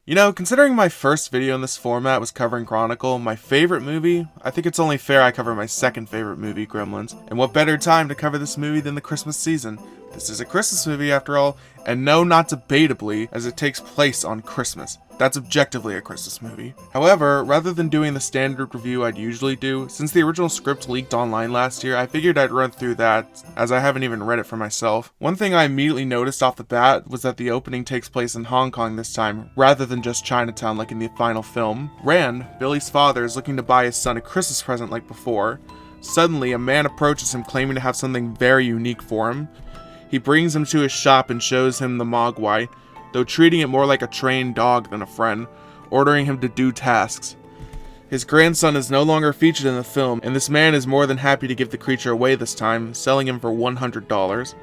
You know, considering my first video in this format was covering Chronicle, my favorite movie, I think it's only fair I cover my second favorite movie, Gremlins. And what better time to cover this movie than the Christmas season? This is a Christmas movie after all, and no, not debatably, as it takes place on Christmas. That's objectively a Christmas movie. However, rather than doing the standard review I'd usually do, since the original script leaked online last year, I figured I'd run through that, as I haven't even read it for myself. One thing I immediately noticed off the bat was that the opening takes place in Hong Kong this time, rather than just Chinatown like in the final film. Rand, Billy's father, is looking to buy his son a Christmas present like before. Suddenly, a man approaches him claiming to have something very unique for him. He brings him to his shop and shows him the Mogwai, though treating it more like a trained dog than a friend, ordering him to do tasks. His grandson is no longer featured in the film, and this man is more than happy to give the creature away this time, selling him for $100.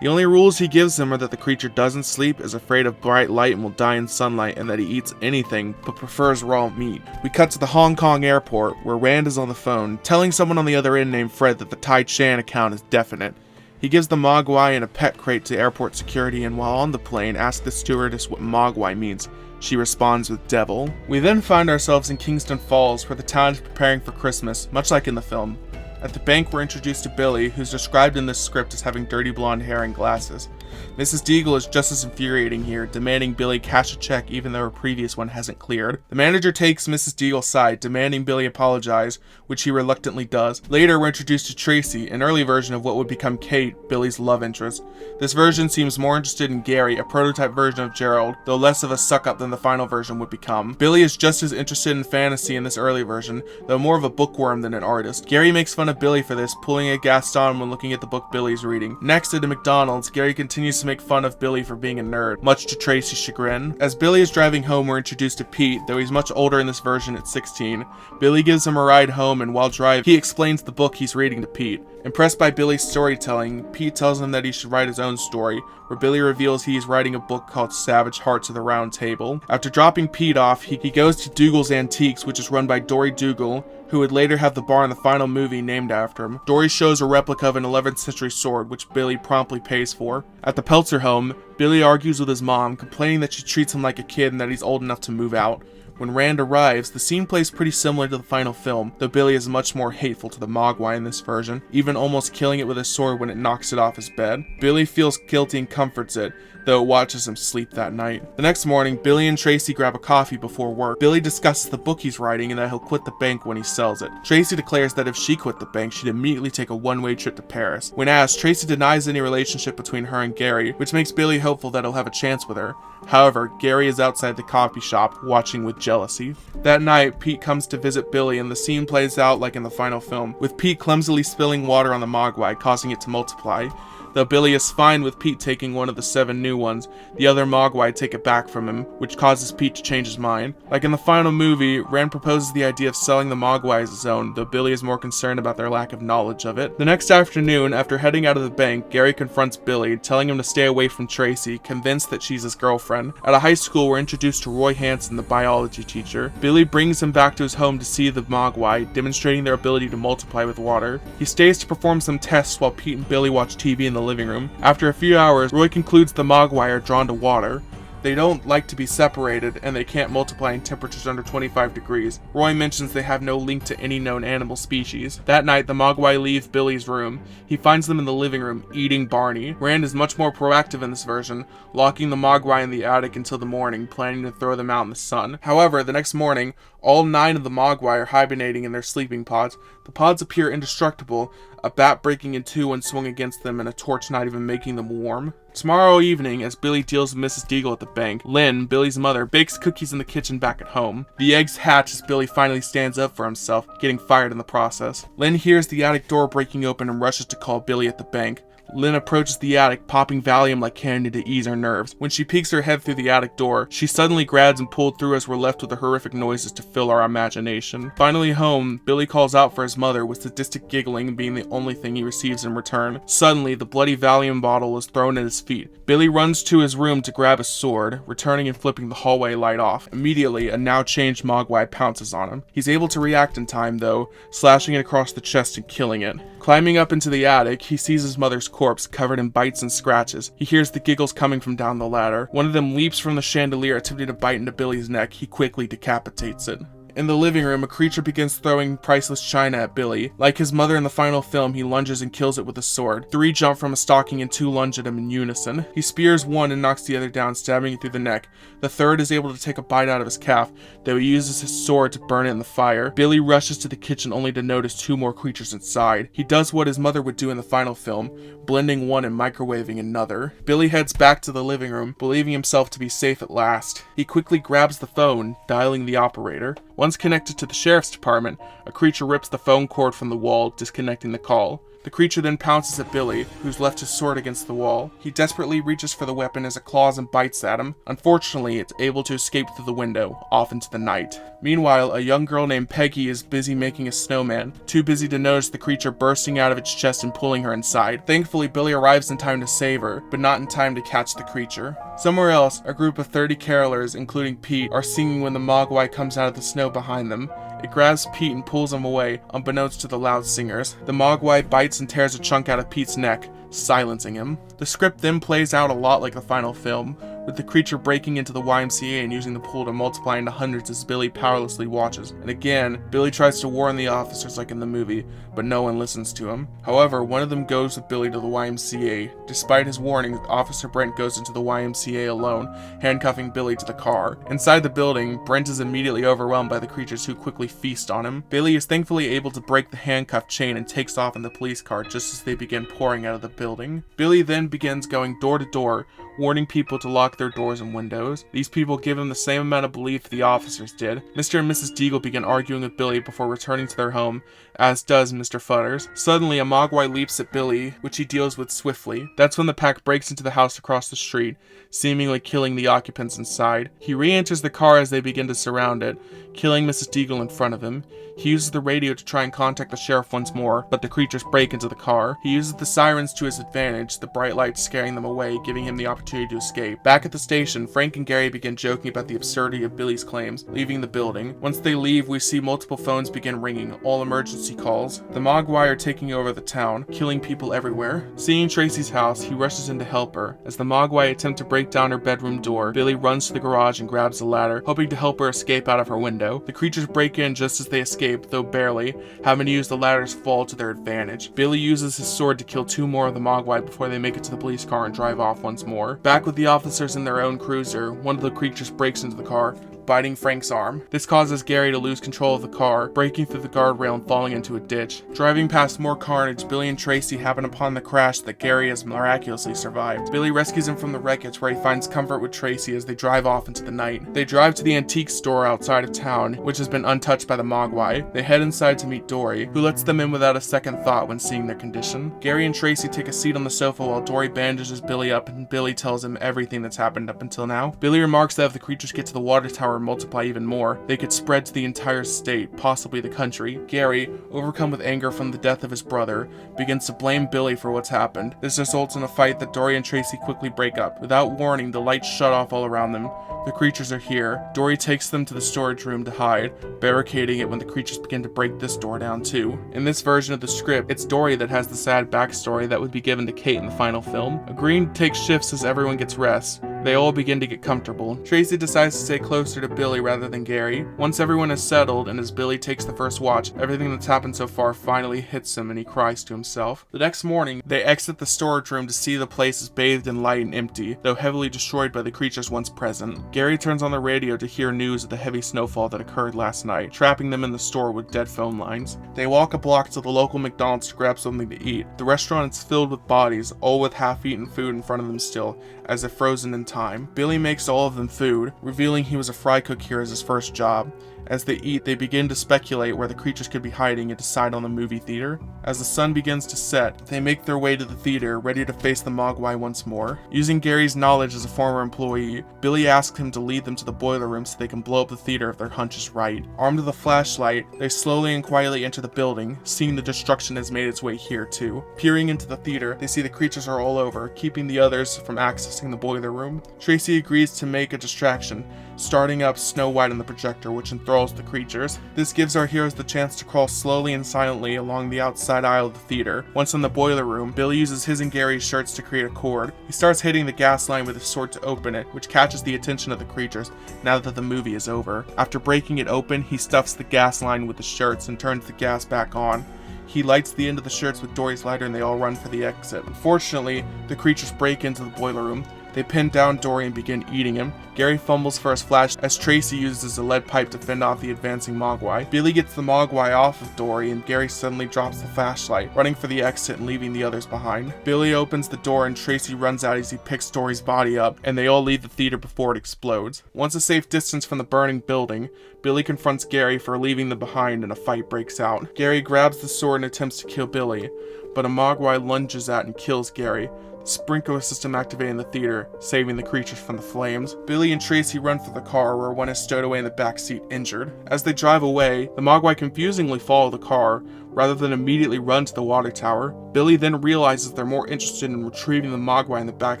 The only rules he gives him are that the creature doesn't sleep, is afraid of bright light and will die in sunlight, and that he eats anything but prefers raw meat. We cut to the Hong Kong airport, where Rand is on the phone, telling someone on the other end named Fred that the Tai Chan account is definite. He gives the Mogwai and a pet crate to airport security, and while on the plane asks the stewardess what Mogwai means. She responds with devil. We then find ourselves in Kingston Falls, where the town is preparing for Christmas, much like in the film. At the bank, we're introduced to Billy, who's described in this script as having dirty blonde hair and glasses. Mrs. Deagle is just as infuriating here, demanding Billy cash a check even though her previous one hasn't cleared. The manager takes Mrs. Deagle's side, demanding Billy apologize, which he reluctantly does. Later, we're introduced to Tracy, an early version of what would become Kate, Billy's love interest. This version seems more interested in Gary, a prototype version of Gerald, though less of a suck-up than the final version would become. Billy is just as interested in fantasy in this early version, though more of a bookworm than an artist. Gary makes fun of Billy for this, pulling a Gaston when looking at the book Billy's reading. Next, at a McDonald's, Gary continues to make fun of Billy for being a nerd, much to Tracy's chagrin. As Billy is driving home, we're introduced to Pete, though he's much older in this version at 16. Billy gives him a ride home, and while driving, he explains the book he's reading to Pete. Impressed by Billy's storytelling, Pete tells him that he should write his own story, where Billy reveals he is writing a book called Savage Hearts of the Round Table. After dropping Pete off, he goes to Dougal's Antiques, which is run by Dory Dougal, who would later have the bar in the final movie named after him. Dory shows a replica of an 11th century sword, which Billy promptly pays for. At the Peltzer home, Billy argues with his mom, complaining that she treats him like a kid and that he's old enough to move out. When Rand arrives, the scene plays pretty similar to the final film, though Billy is much more hateful to the Mogwai in this version, even almost killing it with his sword when it knocks it off his bed. Billy feels guilty and comforts it, though it watches him sleep that night. The next morning, Billy and Tracy grab a coffee before work. Billy discusses the book he's writing and that he'll quit the bank when he sells it. Tracy declares that if she quit the bank, she'd immediately take a one-way trip to Paris. When asked, Tracy denies any relationship between her and Gary, which makes Billy hopeful that he'll have a chance with her. However, Gary is outside the coffee shop, watching with jealousy. That night, Pete comes to visit Billy, and the scene plays out like in the final film, with Pete clumsily spilling water on the Mogwai, causing it to multiply. Though Billy is fine with Pete taking one of the 7 new ones, the other Mogwai take it back from him, which causes Pete to change his mind. Like in the final movie, Rand proposes the idea of selling the Mogwai as his own, though Billy is more concerned about their lack of knowledge of it. The next afternoon, after heading out of the bank, Gary confronts Billy, telling him to stay away from Tracy, convinced that she's his girlfriend. At a high school, we're introduced to Roy Hansen, the biology teacher. Billy brings him back to his home to see the Mogwai, demonstrating their ability to multiply with water. He stays to perform some tests while Pete and Billy watch TV in the living room. After a few hours, Roy concludes the Mogwai are drawn to water. They don't like to be separated, and they can't multiply in temperatures under 25 degrees. Roy mentions they have no link to any known animal species. That night, the Mogwai leave Billy's room. He finds them in the living room, eating Barney. Rand is much more proactive in this version, locking the Mogwai in the attic until the morning, planning to throw them out in the sun. However, the next morning, all 9 of the Mogwai are hibernating in their sleeping pods. The pods appear indestructible, a bat breaking in 2 when swung against them, and a torch not even making them warm. Tomorrow evening, as Billy deals with Mrs. Deagle at the bank, Lynn, Billy's mother, bakes cookies in the kitchen back at home. The eggs hatch as Billy finally stands up for himself, getting fired in the process. Lynn hears the attic door breaking open and rushes to call Billy at the bank. Lynn approaches the attic, popping Valium like candy to ease her nerves. When she peeks her head through the attic door, she's suddenly grabbed and pulled through as we're left with the horrific noises to fill our imagination. Finally home, Billy calls out for his mother, with sadistic giggling being the only thing he receives in return. Suddenly, the bloody Valium bottle is thrown at his feet. Billy runs to his room to grab a sword, returning and flipping the hallway light off. Immediately, a now changed Mogwai pounces on him. He's able to react in time though, slashing it across the chest and killing it. Climbing up into the attic, he sees his mother's corpse covered in bites and scratches. He hears the giggles coming from down the ladder. One of them leaps from the chandelier, attempting to bite into Billy's neck. He quickly decapitates it. In the living room, a creature begins throwing priceless china at Billy. Like his mother in the final film, he lunges and kills it with a sword. 3 jump from a stocking and 2 lunge at him in unison. He spears one and knocks the other down, stabbing it through the neck. The third is able to take a bite out of his calf, though he uses his sword to burn it in the fire. Billy rushes to the kitchen only to notice 2 more creatures inside. He does what his mother would do in the final film, blending one and microwaving another. Billy heads back to the living room, believing himself to be safe at last. He quickly grabs the phone, dialing the operator. Once connected to the sheriff's department, a creature rips the phone cord from the wall, disconnecting the call. The creature then pounces at Billy, who's left his sword against the wall. He desperately reaches for the weapon as it claws and bites at him. Unfortunately, it's able to escape through the window, off into the night. Meanwhile, a young girl named Peggy is busy making a snowman, too busy to notice the creature bursting out of its chest and pulling her inside. Thankfully, Billy arrives in time to save her, but not in time to catch the creature. Somewhere else, a group of 30 carolers, including Pete, are singing when the Mogwai comes out of the snow behind them. It grabs Pete and pulls him away, unbeknownst to the loud singers. The Mogwai bites and tears a chunk out of Pete's neck, silencing him. The script then plays out a lot like the final film, with the creature breaking into the YMCA and using the pool to multiply into hundreds as Billy powerlessly watches. And again, Billy tries to warn the officers like in the movie, but no one listens to him. However, one of them goes with Billy to the YMCA. Despite his warnings, Officer Brent goes into the YMCA alone, handcuffing Billy to the car. Inside the building, Brent is immediately overwhelmed by the creatures who quickly feast on him. Billy is thankfully able to break the handcuff chain and takes off in the police car just as they begin pouring out of the building. Billy then begins going door to door, warning people to lock their doors and windows. These people give him the same amount of belief the officers did. Mr. and Mrs. Deagle begin arguing with Billy before returning to their home, as does Mr. Futters. Suddenly, a Mogwai leaps at Billy, which he deals with swiftly. That's when the pack breaks into the house across the street, seemingly killing the occupants inside. He re-enters the car as they begin to surround it, killing Mrs. Deagle in front of him. He uses the radio to try and contact the sheriff once more, but the creatures break into the car. He uses the sirens to his advantage, the bright lights scaring them away, giving him the opportunity to escape. Back at the station, Frank and Gary begin joking about the absurdity of Billy's claims, leaving the building. Once they leave, we see multiple phones begin ringing, all emergency calls. The Mogwai are taking over the town, killing people everywhere. Seeing Tracy's house, he rushes in to help her. As the Mogwai attempt to break down her bedroom door, Billy runs to the garage and grabs the ladder, hoping to help her escape out of her window. The creatures break in just as they escape, though barely, having to use the ladder's fall to their advantage. Billy uses his sword to kill 2 more of the Mogwai before they make it to the police car and drive off once more. Back with the officers in their own cruiser, one of the creatures breaks into the car, biting Frank's arm. This causes Gary to lose control of the car, breaking through the guardrail and falling into a ditch. Driving past more carnage, Billy and Tracy happen upon the crash that Gary has miraculously survived. Billy rescues him from the wreckage, where he finds comfort with Tracy as they drive off into the night. They drive to the antique store outside of town, which has been untouched by the Mogwai. They head inside to meet Dory, who lets them in without a second thought when seeing their condition. Gary and Tracy take a seat on the sofa while Dory bandages Billy up, and Billy tells him everything that's happened up until now. Billy remarks that if the creatures get to the water tower and multiply even more, they could spread to the entire state, possibly the country. Gary, overcome with anger from the death of his brother, begins to blame Billy for what's happened. This results in a fight that Dory and Tracy quickly break up. Without warning, the lights shut off all around them. The creatures are here. Dory takes them to the storage room to hide, barricading it when the creatures begin to break this door down too. In this version of the script, it's Dory that has the sad backstory that would be given to Kate in the final film. Agreeing to take shifts as everyone gets rest, they all begin to get comfortable. Tracy decides to stay closer to Billy rather than Gary. Once everyone is settled, and as Billy takes the first watch, everything that's happened so far finally hits him and he cries to himself. The next morning, they exit the storage room to see the place is bathed in light and empty, though heavily destroyed by the creatures once present. Gary turns on the radio to hear news of the heavy snowfall that occurred last night, trapping them in the store with dead phone lines. They walk a block to the local McDonald's to grab something to eat. The restaurant is filled with bodies, all with half-eaten food in front of them still, as if frozen in time. Billy makes all of them food, revealing he was a fry cook here as his first job. As they eat, they begin to speculate where the creatures could be hiding and decide on the movie theater. As the sun begins to set, they make their way to the theater, ready to face the Mogwai once more. Using Gary's knowledge as a former employee, Billy asks him to lead them to the boiler room so they can blow up the theater if their hunch is right. Armed with a flashlight, they slowly and quietly enter the building, seeing the destruction has made its way here too. Peering into the theater, they see the creatures are all over, keeping the others from accessing the boiler room. Tracy agrees to make a distraction, starting up Snow White on the projector, which enthralls the creatures. This gives our heroes the chance to crawl slowly and silently along the outside aisle of the theater. Once in the boiler room, Billy uses his and Gary's shirts to create a cord. He starts hitting the gas line with his sword to open it, which catches the attention of the creatures now that the movie is over. After breaking it open, he stuffs the gas line with the shirts and turns the gas back on. He lights the end of the shirts with Dory's lighter and they all run for the exit. Unfortunately, the creatures break into the boiler room. They pin down Dory and begin eating him. Gary fumbles for his flash as Tracy uses a lead pipe to fend off the advancing Mogwai. Billy gets the Mogwai off of Dory and Gary suddenly drops the flashlight, running for the exit and leaving the others behind. Billy opens the door and Tracy runs out as he picks Dory's body up, and they all leave the theater before it explodes. Once a safe distance from the burning building, Billy confronts Gary for leaving them behind and a fight breaks out. Gary grabs the sword and attempts to kill Billy, but a Mogwai lunges at and kills Gary, the sprinkler system activating the theater, saving the creatures from the flames. Billy and Tracy run for the car, where one is stowed away in the back seat injured. As they drive away, the Mogwai confusingly follow the car, rather than immediately run to the water tower. Billy then realizes they're more interested in retrieving the Mogwai in the back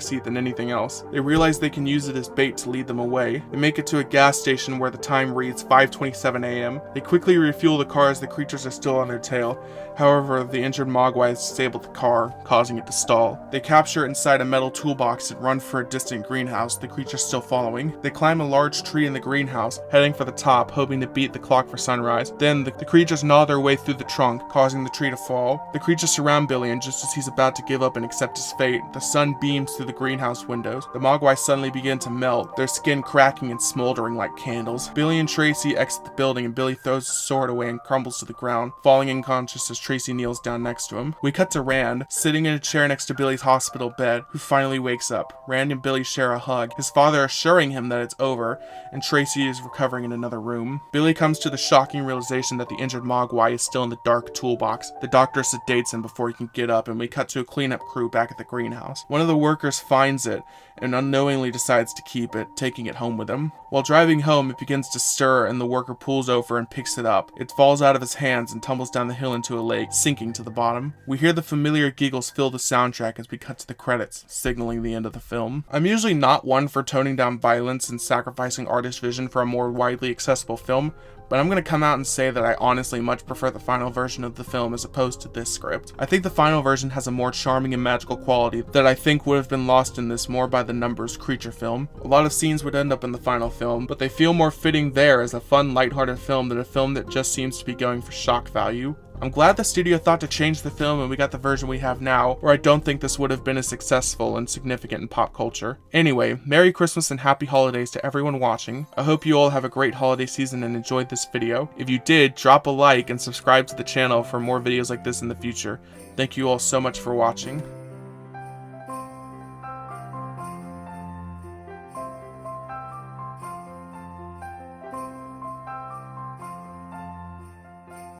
seat than anything else. They realize they can use it as bait to lead them away. They make it to a gas station where the time reads 5:27 a.m. They quickly refuel the car as the creatures are still on their tail. However, the injured Mogwai has disabled the car, causing it to stall. They capture it inside a metal toolbox and run for a distant greenhouse, the creatures still following. They climb a large tree in the greenhouse, heading for the top, hoping to beat the clock for sunrise. Then, the creatures gnaw their way through the trunk, causing the tree to fall. The creatures surround Billy, and just as he's about to give up and accept his fate, the sun beams through the greenhouse windows. The Mogwai suddenly begin to melt, their skin cracking and smoldering like candles. Billy and Tracy exit the building, and Billy throws his sword away and crumbles to the ground, falling unconscious as Tracy kneels down next to him. We cut to Rand, sitting in a chair next to Billy's hospital bed, who finally wakes up. Rand and Billy share a hug, his father assuring him that it's over, and Tracy is recovering in another room. Billy comes to the shocking realization that the injured Mogwai is still in the dark toolbox. The doctor sedates him before he can get up, and we cut to a cleanup crew back at the greenhouse. One of the workers finds it and unknowingly decides to keep it, taking it home with him. While driving home, it begins to stir, and the worker pulls over and picks it up. It falls out of his hands and tumbles down the hill into a lake, sinking to the bottom. We hear the familiar giggles fill the soundtrack as we cut to the credits, signaling the end of the film. I'm usually not one for toning down violence and sacrificing artist vision for a more widely accessible film, but I'm going to come out and say that I honestly much prefer the final version of the film as opposed to this script. I think the final version has a more charming and magical quality that I think would have been lost in this more by the numbers creature film. A lot of scenes would end up in the final film, but they feel more fitting there as a fun, lighthearted film than a film that just seems to be going for shock value. I'm glad the studio thought to change the film and we got the version we have now, or I don't think this would have been as successful and significant in pop culture. Anyway, Merry Christmas and Happy Holidays to everyone watching. I hope you all have a great holiday season and enjoyed this video. If you did, drop a like and subscribe to the channel for more videos like this in the future. Thank you all so much for watching.